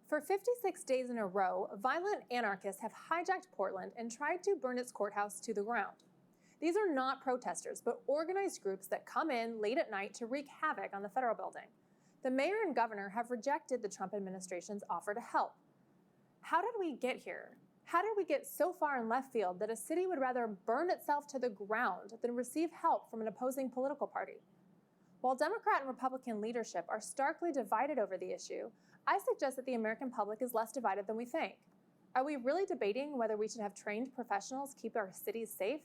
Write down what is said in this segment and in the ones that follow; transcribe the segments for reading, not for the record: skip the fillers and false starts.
For 56 days in a row, violent anarchists have hijacked Portland and tried to burn its courthouse to the ground. These are not protesters, but organized groups that come in late at night to wreak havoc on the federal building. The mayor and governor have rejected the Trump administration's offer to help. How did we get here? How did we get so far in left field that a city would rather burn itself to the ground than receive help from an opposing political party? While Democrat and Republican leadership are starkly divided over the issue, I suggest that the American public is less divided than we think. Are we really debating whether we should have trained professionals keep our cities safe?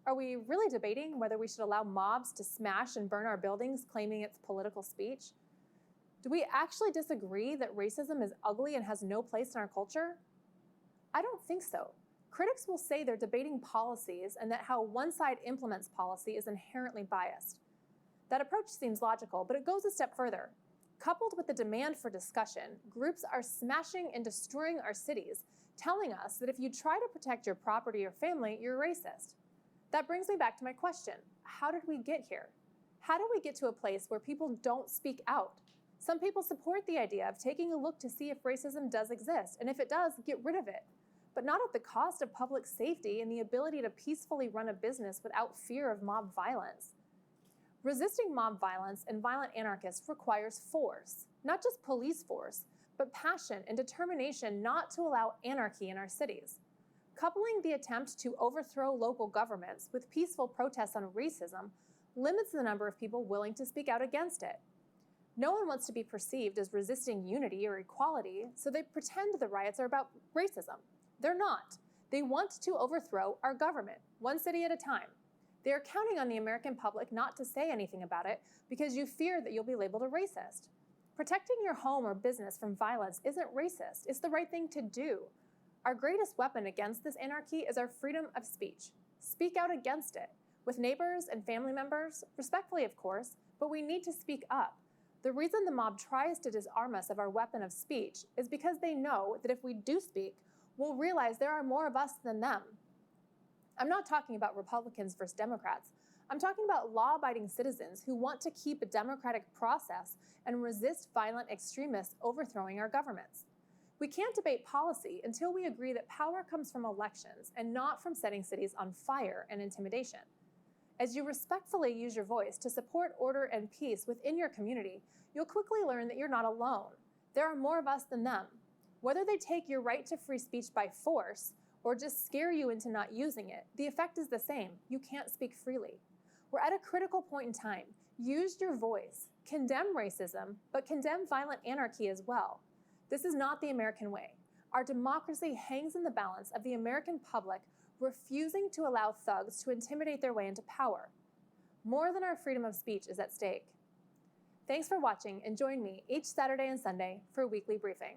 Are we really debating whether we should allow mobs to smash and burn our buildings claiming it's political speech? Do we actually disagree that racism is ugly and has no place in our culture? I don't think so. Critics will say they're debating policies and that how one side implements policy is inherently biased. That approach seems logical, but it goes a step further. Coupled with the demand for discussion, groups are smashing and destroying our cities, telling us that if you try to protect your property or family, you're racist. That brings me back to my question. How did we get here? How did we get to a place where people don't speak out? Some people support the idea of taking a look to see if racism does exist, and if it does, get rid of it. But not at the cost of public safety and the ability to peacefully run a business without fear of mob violence. Resisting mob violence and violent anarchists requires force, not just police force, but passion and determination not to allow anarchy in our cities. Coupling the attempt to overthrow local governments with peaceful protests on racism limits the number of people willing to speak out against it. No one wants to be perceived as resisting unity or equality, so they pretend the riots are about racism. They're not. They want to overthrow our government, one city at a time. They are counting on the American public not to say anything about it because you fear that you'll be labeled a racist. Protecting your home or business from violence isn't racist. It's the right thing to do. Our greatest weapon against this anarchy is our freedom of speech. Speak out against it, with neighbors and family members, respectfully of course, but we need to speak up. The reason the mob tries to disarm us of our weapon of speech is because they know that if we do speak, we'll realize there are more of us than them. I'm not talking about Republicans versus Democrats. I'm talking about law-abiding citizens who want to keep a democratic process and resist violent extremists overthrowing our governments. We can't debate policy until we agree that power comes from elections and not from setting cities on fire and intimidation. As you respectfully use your voice to support order and peace within your community, you'll quickly learn that you're not alone. There are more of us than them. Whether they take your right to free speech by force or just scare you into not using it, the effect is the same. You can't speak freely. We're at a critical point in time. Use your voice. Condemn racism, but condemn violent anarchy as well. This is not the American way. Our democracy hangs in the balance of the American public refusing to allow thugs to intimidate their way into power. More than our freedom of speech is at stake. Thanks for watching, and join me each Saturday and Sunday for a weekly briefing.